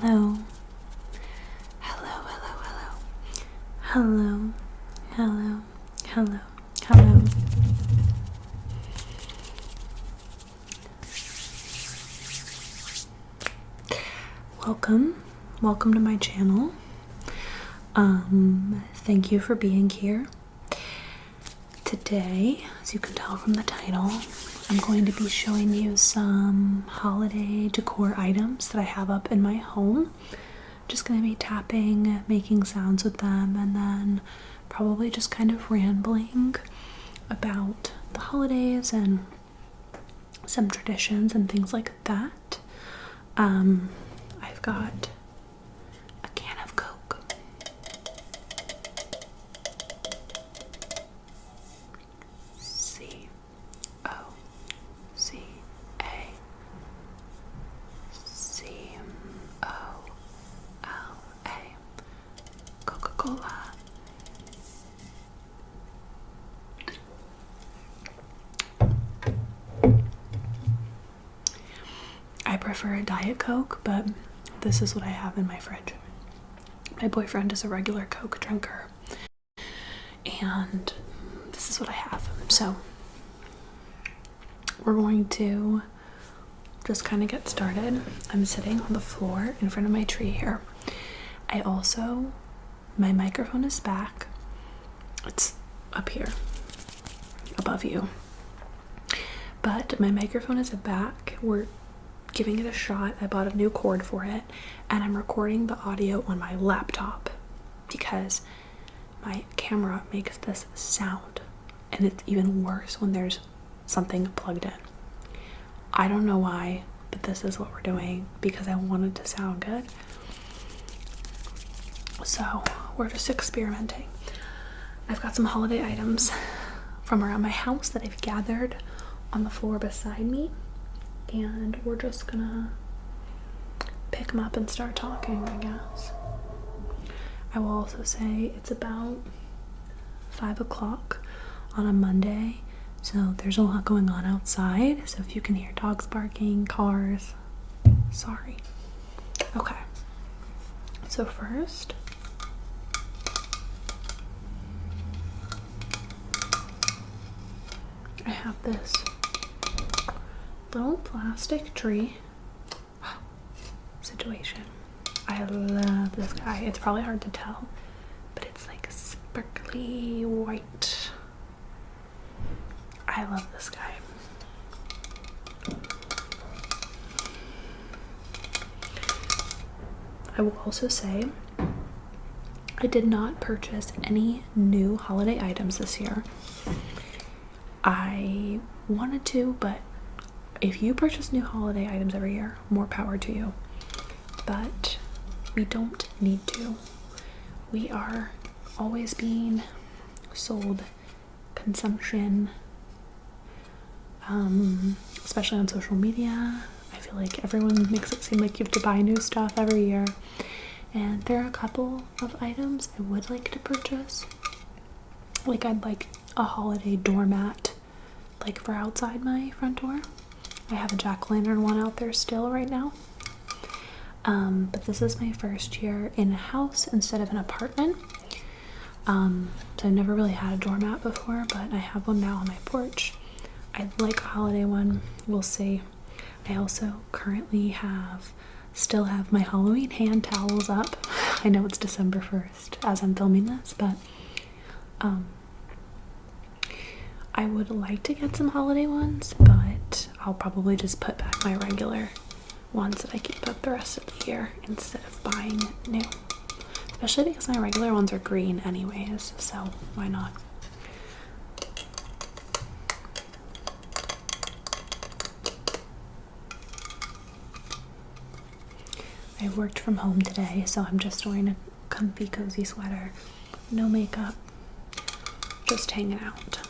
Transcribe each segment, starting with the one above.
Hello. Hello, hello, hello. Hello, hello, hello, hello. Welcome to my channel. Thank you for being here. Today, as you can tell from the title, I'm going to be showing you some holiday decor items that I have up in my home. Just going to be tapping, making sounds with them, and then probably just kind of rambling about the holidays and some traditions and things like that. I've got a can of Coke. C-O-C-A C-O-L-A Coca-Cola. I prefer a Diet Coke, but this is what I have in my fridge. My boyfriend is a regular Coke drinker, and this is what I have. So we're going to just kind of get started. I'm sitting on the floor in front of my tree here. My microphone is back. It's up here above you, but my microphone is back. We're giving it a shot. I bought a new cord for it, and I'm recording the audio on my laptop because my camera makes this sound, and it's even worse when there's something plugged in. I don't know why, but this is what we're doing because I wanted to sound good. So we're just experimenting. I've got some holiday items from around my house that I've gathered on the floor beside me, and we're just gonna pick them up and start talking, I guess. I will also say it's about 5 o'clock on a Monday, so there's a lot going on outside. So if you can hear dogs barking, cars, sorry. Okay, so first, I have this little plastic tree situation. I love this guy. It's probably hard to tell, but it's like sparkly white. I love this guy. I will also say I did not purchase any new holiday items this year. I wanted to, but if you purchase new holiday items every year, more power to you. But we don't need to. We are always being sold consumption, especially on social media. I feel like everyone makes it seem like you have to buy new stuff every year. And there are a couple of items I would like to purchase. Like, I'd like a holiday doormat, like for outside my front door. I have a jack-o'-lantern one out there still right now. But this is my first year in a house instead of an apartment. So I've never really had a doormat before, but I have one now on my porch. I'd like a holiday one. We'll see. I also currently still have my Halloween hand towels up. I know it's December 1st as I'm filming this, but I would like to get some holiday ones, but I'll probably just put back my regular ones that I keep up the rest of the year instead of buying new. Especially because my regular ones are green anyways, so why not? I worked from home today, so I'm just wearing a comfy, cozy sweater. No makeup, just hanging out.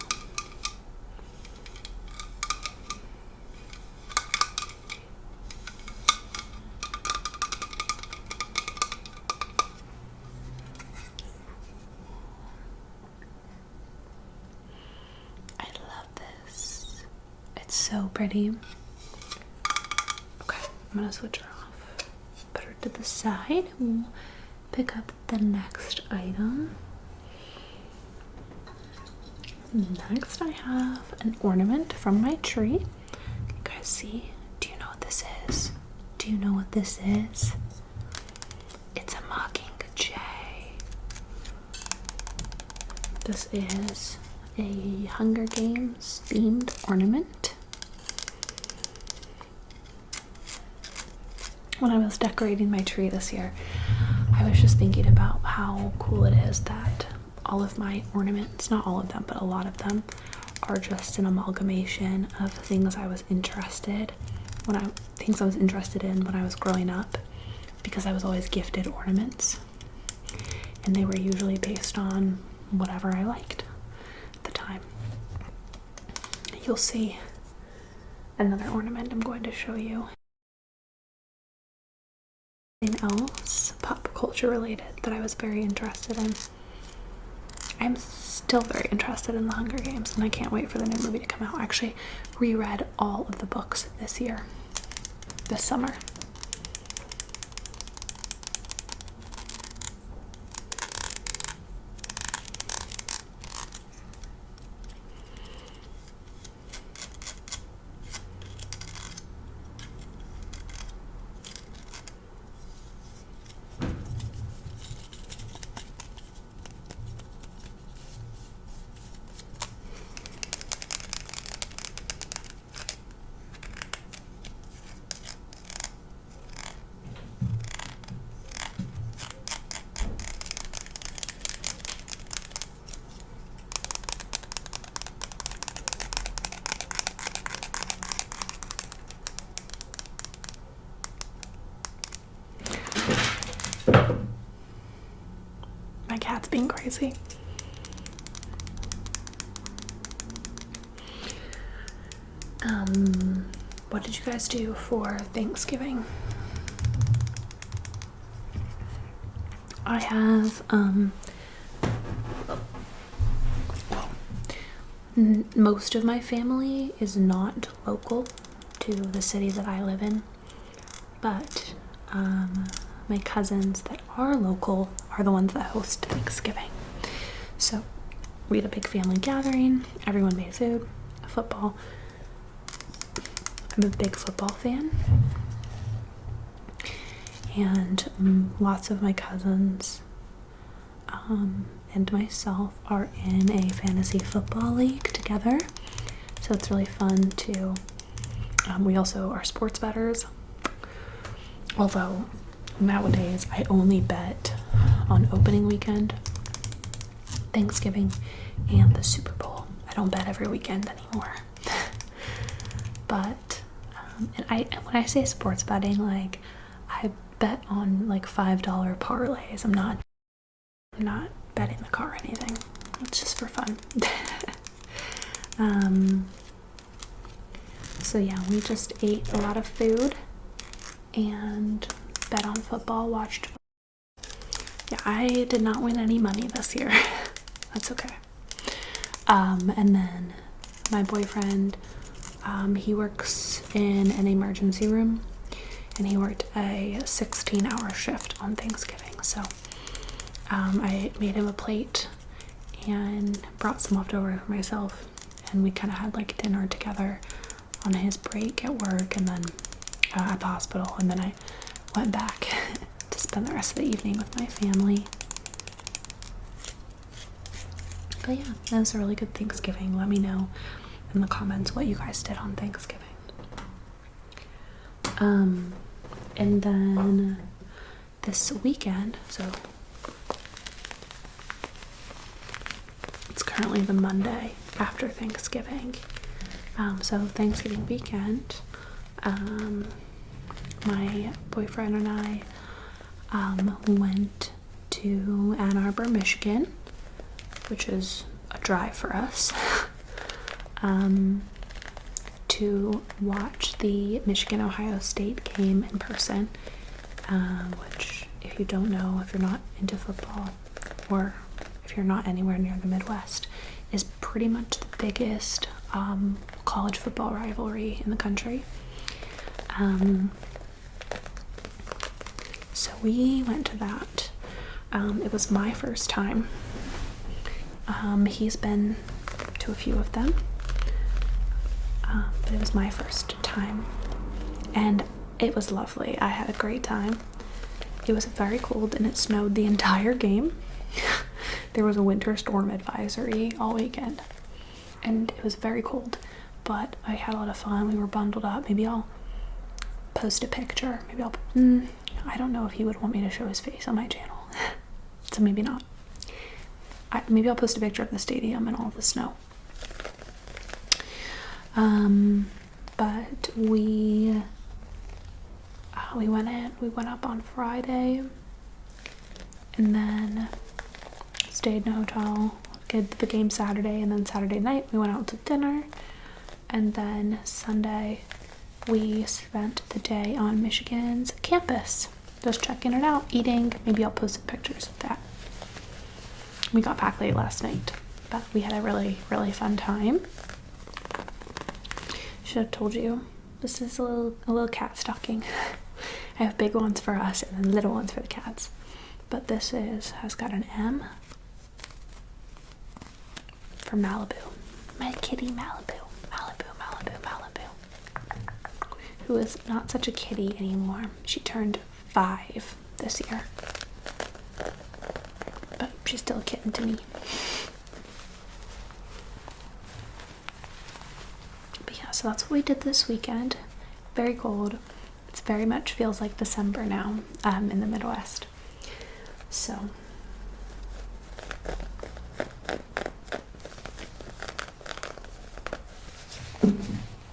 So pretty. Okay, I'm gonna switch her off. Put her to the side. We'll pick up the next item. Next, I have an ornament from my tree. Can you guys see? Do you know what this is? Do you know what this is? It's a mockingjay. This is a Hunger Games themed ornament. When I was decorating my tree this year, I was just thinking about how cool it is that all of my ornaments, not all of them, but a lot of them, are just an amalgamation of things I was interested in when I was growing up, because I was always gifted ornaments, and they were usually based on whatever I liked at the time. You'll see another ornament I'm going to show you. Something else pop culture related that I was very interested in. I'm still very interested in the Hunger Games, and I can't wait for the new movie to come out. I actually reread all of the books this summer. My cat's being crazy. What did you guys do for Thanksgiving? I have, most of my family is not local to the city that I live in, but my cousins that are local are the ones that host Thanksgiving. So we had a big family gathering, everyone made food, football. I'm a big football fan, and lots of my cousins and myself are in a fantasy football league together, so it's really fun to we also are sports bettors, although nowadays I only bet on opening weekend, Thanksgiving, and the Super Bowl. I don't bet every weekend anymore. But and when I say sports betting, like, I bet on like $5 parlays. I'm not betting the car or anything. It's just for fun. So yeah, we just ate a lot of food and bet on football, watched. Yeah, I did not win any money this year. That's okay. And then my boyfriend, he works in an emergency room, and he worked a 16-hour shift on Thanksgiving. So I made him a plate and brought some leftover for myself, and we kind of had like dinner together on his break at work, and then at the hospital, and then I went back to spend the rest of the evening with my family. But yeah, that was a really good Thanksgiving. Let me know in the comments what you guys did on Thanksgiving. And then this weekend, so it's currently the Monday after Thanksgiving. So Thanksgiving weekend, my boyfriend and I went to Ann Arbor, Michigan, which is a drive for us, to watch the Michigan-Ohio State game in person, which, if you don't know, if you're not into football, or if you're not anywhere near the Midwest, is pretty much the biggest college football rivalry in the country. we went to that. It was my first time. He's been to a few of them, but it was my first time, and it was lovely. I had a great time. It was very cold and it snowed the entire game. There was a winter storm advisory all weekend, and it was very cold, but I had a lot of fun. We were bundled up. Maybe I'll post a picture. Maybe I don't know if he would want me to show his face on my channel, so maybe not. Maybe I'll post a picture of the stadium and all the snow. But we went up on Friday, and then stayed in a hotel, did the game Saturday, and then Saturday night we went out to dinner, and then Sunday we spent the day on Michigan's campus, just checking it out, eating. Maybe I'll post some pictures of that. We got back late last night, but we had a really, really fun time. Should have told you, this is a little cat stocking. I have big ones for us and then little ones for the cats. But this has got an M for Malibu. My kitty Malibu. Who is not such a kitty anymore. She turned 5 this year. But she's still a kitten to me. But yeah, so that's what we did this weekend. Very cold. It's very much feels like December now, in the Midwest. So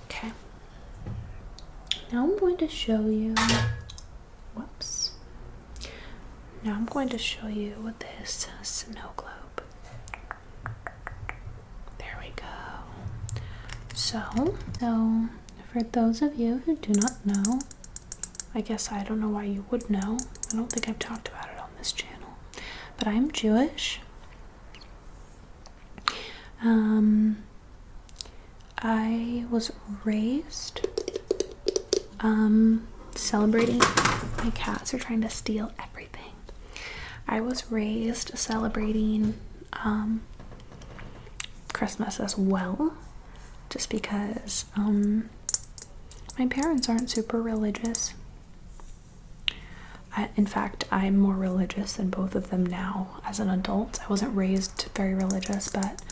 okay. Now I'm going to show you Now I'm going to show you this snow globe. There we go. So for those of you who do not know, I guess I don't know why you would know. I don't think I've talked about it on this channel, but I'm Jewish. I was raised celebrating. My cats are trying to steal everything. I was raised celebrating Christmas as well, just because my parents aren't super religious. In fact, I'm more religious than both of them now as an adult. I wasn't raised very religious, but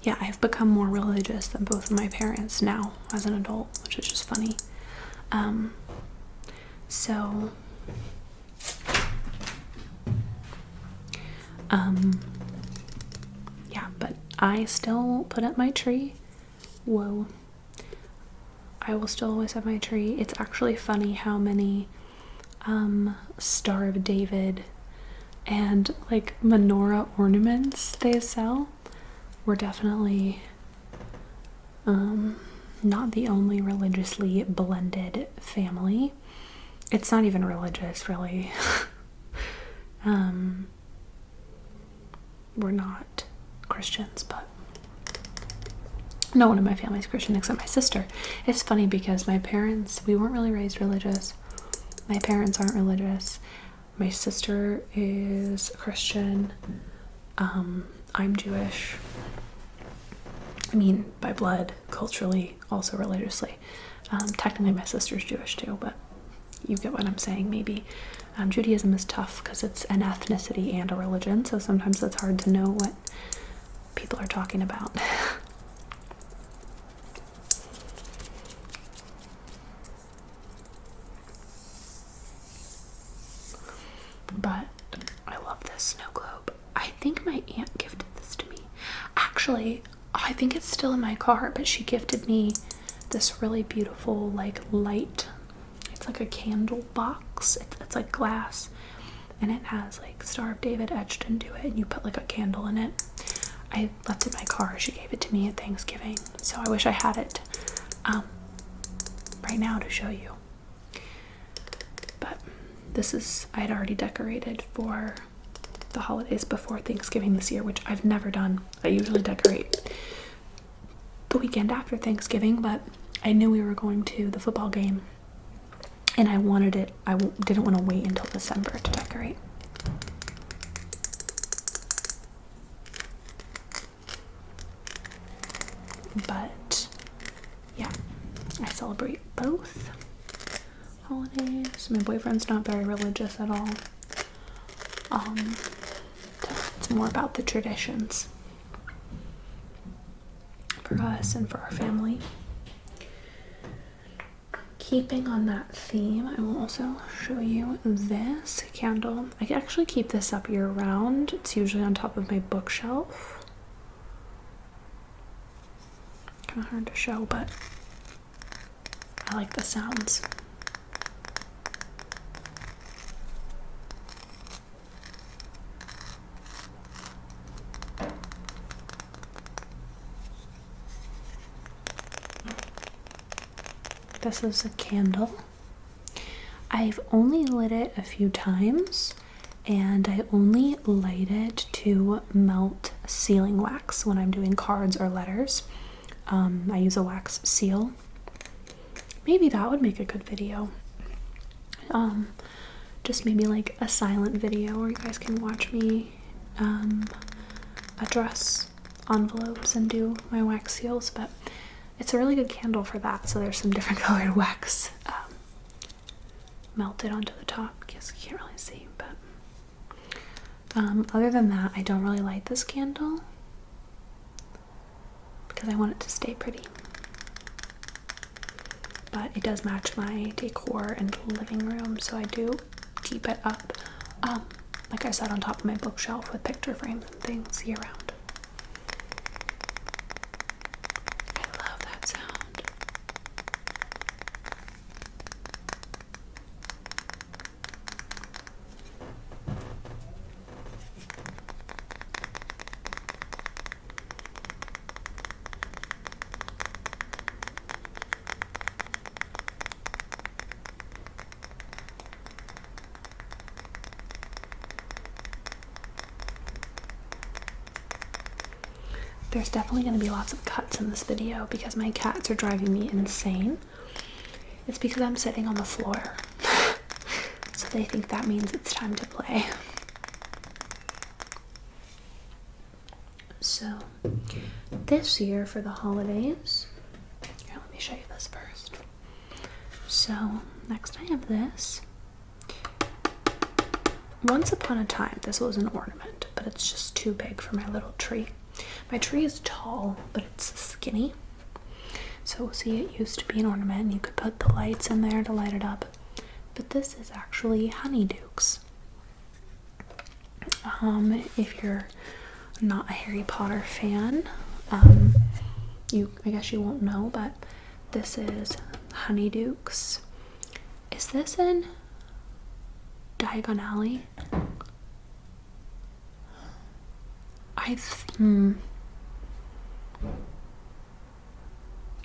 yeah, I've become more religious than both of my parents now as an adult, which is just funny. Yeah, but I still put up my tree. Whoa. I will still always have my tree. It's actually funny how many Star of David and like menorah ornaments they sell. We're definitely not the only religiously blended family. It's not even religious, really. We're not Christians, but no one in my family is Christian except my sister. It's funny because my parents, we weren't really raised religious. My parents aren't religious. My sister is Christian. I'm Jewish. I mean, by blood, culturally, also religiously. Technically my sister's Jewish too, but you get what I'm saying, maybe. Judaism is tough because it's an ethnicity and a religion, so sometimes it's hard to know what people are talking about. But I love this snow globe. I think my aunt gifted this to me. Actually, I think it's still in my car, but she gifted me this really beautiful, like, light. It's like a candle box. It's like glass, and it has like Star of David etched into it, and you put like a candle in it. I left it in my car. She gave it to me at Thanksgiving, so I wish I had it right now to show you. But I had already decorated for the holidays before Thanksgiving this year, which I've never done. I usually decorate the weekend after Thanksgiving, but I knew we were going to the football game and I wanted it, didn't want to wait until December to decorate. But yeah, I celebrate both holidays. My boyfriend's not very religious at all. It's more about the traditions for us and for our family. Keeping on that theme, I will also show you this candle. I can actually keep this up year round. It's usually on top of my bookshelf. Kind of hard to show, but I like the sounds. This is a candle. I've only lit it a few times, and I only light it to melt sealing wax when I'm doing cards or letters. I use a wax seal. Maybe that would make a good video. Just maybe like a silent video where you guys can watch me address envelopes and do my wax seals, but it's a really good candle for that. So there's some different colored wax melted onto the top. I guess you can't really see, but other than that, I don't really light this candle because I want it to stay pretty. But it does match my decor and living room, so I do keep it up, like I said, on top of my bookshelf with picture frames and things year round. There's definitely going to be lots of cuts in this video because my cats are driving me insane. It's because I'm sitting on the floor. So they think that means it's time to play. So this year for the holidays, here, let me show you this first. So next I have this. Once upon a time, this was an ornament, but it's just too big for my little tree. My tree is tall, but it's skinny. So see, it used to be an ornament and you could put the lights in there to light it up. But this is actually honeydukes. If you're not a Harry Potter fan, I guess you won't know, but this is honeydukes. Is this in Diagon Alley?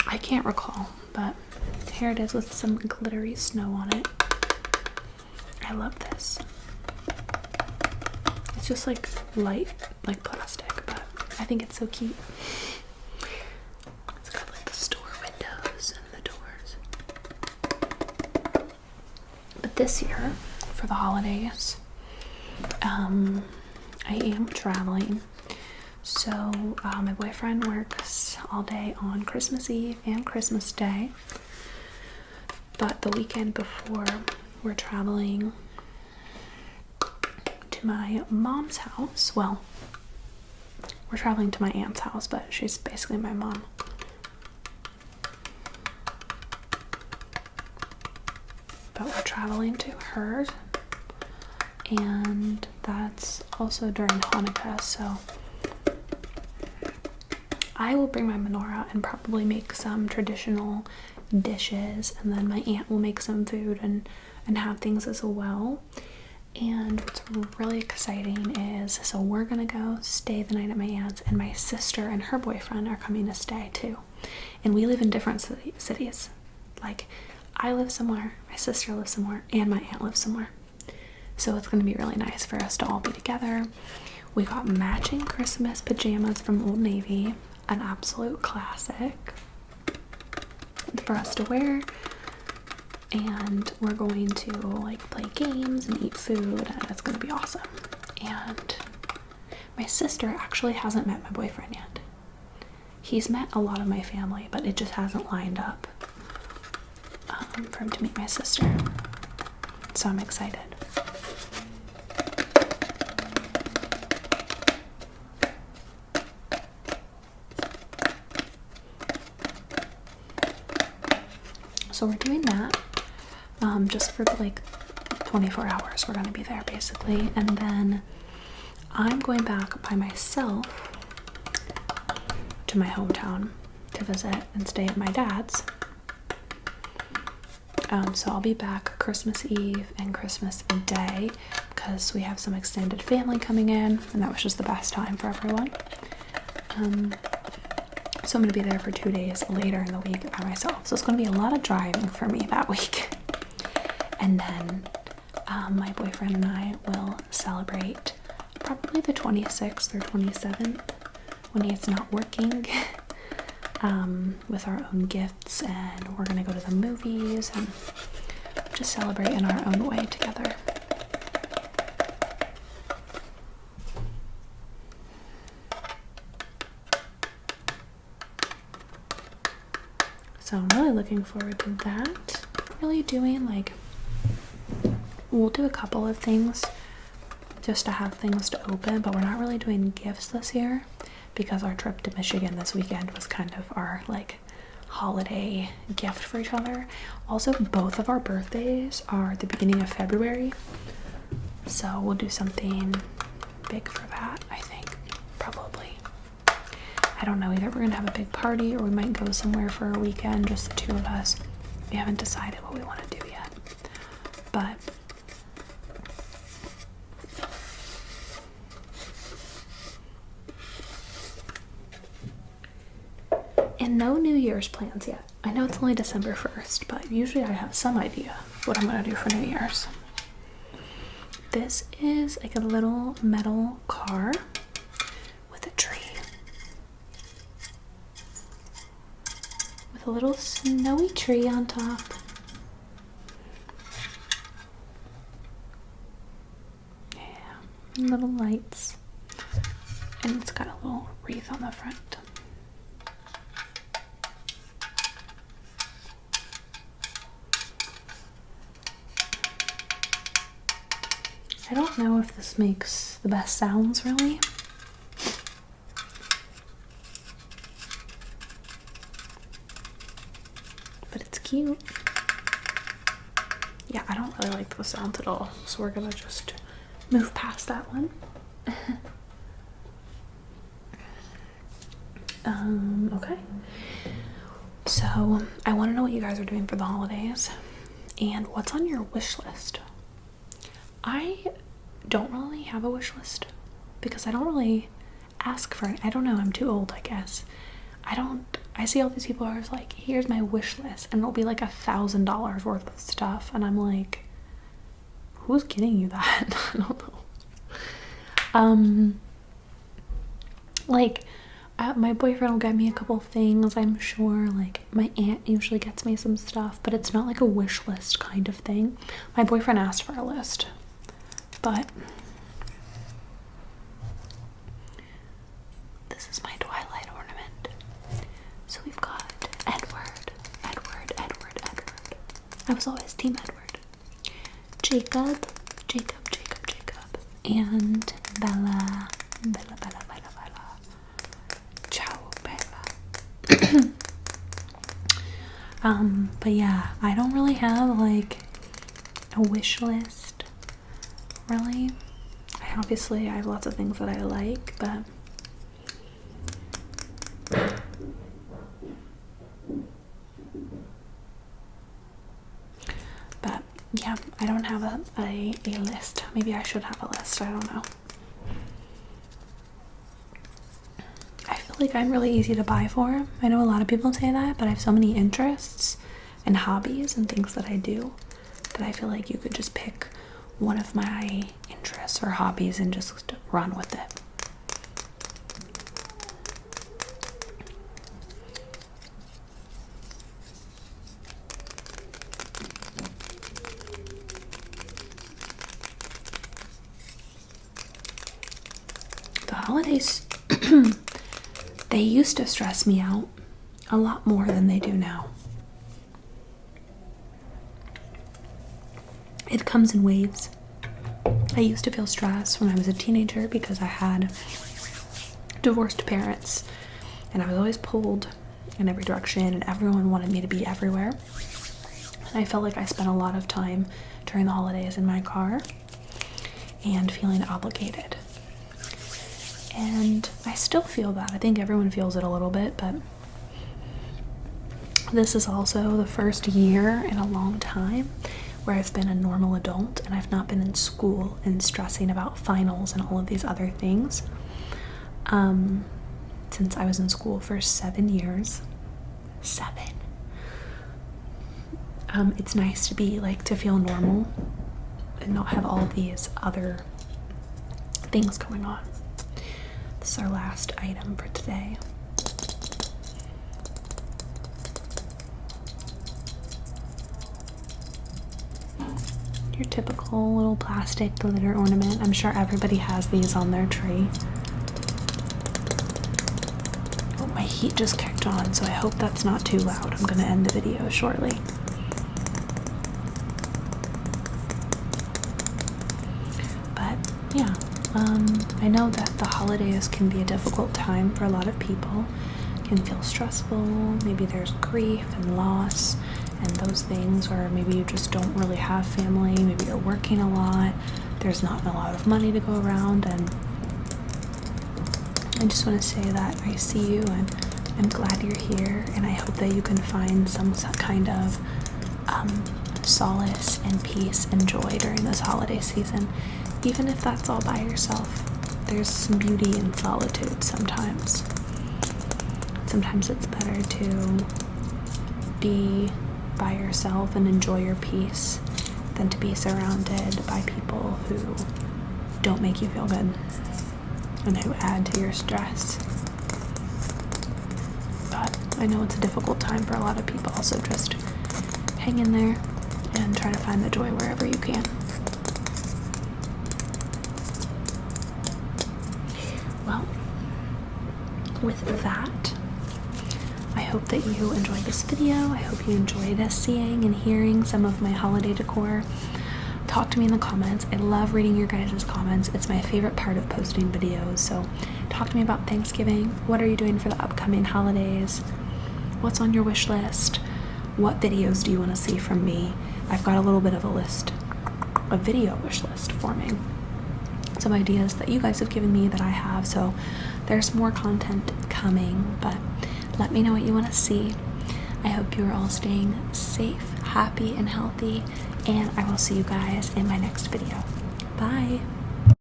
I can't recall, but here it is with some glittery snow on it. I love this. It's just like light, like plastic, but I think it's so cute. It's got like the store windows and the doors. But this year, for the holidays, I am traveling. So my boyfriend works all day on Christmas Eve and Christmas Day, but the weekend before, we're traveling to my mom's house. Well, we're traveling to my aunt's house, but she's basically my mom. But we're traveling to hers, and that's also during Hanukkah, so I will bring my menorah and probably make some traditional dishes, and then my aunt will make some food and have things as well. And what's really exciting is, so we're gonna go stay the night at my aunt's, and my sister and her boyfriend are coming to stay too. And we live in different cities. Like, I live somewhere, my sister lives somewhere, and my aunt lives somewhere. So it's gonna be really nice for us to all be together. We got matching Christmas pajamas from Old Navy. An absolute classic for us to wear. and we're going to like play games and eat food, and it's gonna be awesome. And my sister actually hasn't met my boyfriend yet. He's met a lot of my family, but it just hasn't lined up for him to meet my sister. So I'm excited. So we're doing that just for like 24 hours. We're gonna be there basically, and then I'm going back by myself to my hometown to visit and stay at my dad's. So I'll be back Christmas Eve and Christmas Day because we have some extended family coming in, and that was just the best time for everyone. So I'm going to be there for 2 days later in the week by myself. So it's going to be a lot of driving for me that week. And then my boyfriend and I will celebrate probably the 26th or 27th when he's not working with our own gifts, and we're going to go to the movies and just celebrate in our own way together. So I'm really looking forward to that. Really doing like, we'll do a couple of things just to have things to open, but we're not really doing gifts this year because our trip to Michigan this weekend was kind of our like holiday gift for each other. Also, both of our birthdays are at the beginning of February, so we'll do something big for that, I think, probably. I don't know, either we're gonna have a big party or we might go somewhere for a weekend, just the two of us. We haven't decided what we want to do yet, but and no New Year's plans yet. I know it's only December 1st, but usually I have some idea what I'm gonna do for New Year's. This is like a little metal car with a tree. With a little snowy tree on top. Yeah, and little lights. And it's got a little wreath on the front. I don't know if this makes the best sounds, really. But it's cute. Yeah, I don't really like the sounds at all, so we're gonna just move past that one. Okay. So, I want to know what you guys are doing for the holidays and what's on your wish list. I don't really have a wish list because I don't really ask for it. I don't know, I'm too old, I guess. I see all these people who are like, here's my wish list, and it'll be like $1,000 worth of stuff, and I'm like, who's getting you that? I don't know. Like, my boyfriend will get me a couple things, I'm sure. Like, my aunt usually gets me some stuff, but it's not like a wish list kind of thing. My boyfriend asked for a list, but this is my Twilight ornament. So we've got Edward. I was always Team Edward. Jacob, and Bella. Ciao, Bella. But yeah, I don't really have like a wish list, really. I have lots of things that I like, but yeah, I don't have a list. Maybe I should have a list, I don't know. I feel like I'm really easy to buy for. I know a lot of people say that, but I have so many interests and hobbies and things that I do that I feel like you could just pick one of my interests or hobbies and just run with it. holidays, they used to stress me out a lot more than they do now. It comes in waves. I used to feel stressed when I was a teenager because I had divorced parents and I was always pulled in every direction and everyone wanted me to be everywhere. And I felt like I spent a lot of time during the holidays in my car and feeling obligated. And I still feel that. I think everyone feels it a little bit, but this is also the first year in a long time where I've been a normal adult and I've not been in school and stressing about finals and all of these other things. Since I was in school for 7 years. 7. It's nice to be to feel normal and not have all of these other things going on. This is our last item for today. Your typical little plastic glitter ornament. I'm sure everybody has these on their tree. Oh, my heat just kicked on, so I hope that's not too loud. I'm gonna end the video shortly. But yeah, I know that the holidays can be a difficult time for a lot of people. It can feel stressful, maybe there's grief and loss and those things, or maybe you just don't really have family, maybe you're working a lot, there's not a lot of money to go around, and I just want to say that I see you and I'm glad you're here, and I hope that you can find some kind of solace and peace and joy during this holiday season, even if that's all by yourself. There's some beauty in solitude sometimes. Sometimes it's better to be by yourself and enjoy your peace than to be surrounded by people who don't make you feel good and who add to your stress. But I know it's a difficult time for a lot of people, so just hang in there and try to find the joy wherever you can. Well, with that, I hope that you enjoyed this video. I hope you enjoyed seeing and hearing some of my holiday decor. Talk to me in the comments. I love reading your guys' comments. It's my favorite part of posting videos. So talk to me about Thanksgiving. What are you doing for the upcoming holidays? What's on your wish list? What videos do you want to see from me? I've got a little bit of a list, a video wish list forming. Some ideas that you guys have given me that I have. So there's more content coming, but let me know what you want to see. I hope you are all staying safe, happy, and healthy, and I will see you guys in my next video. Bye!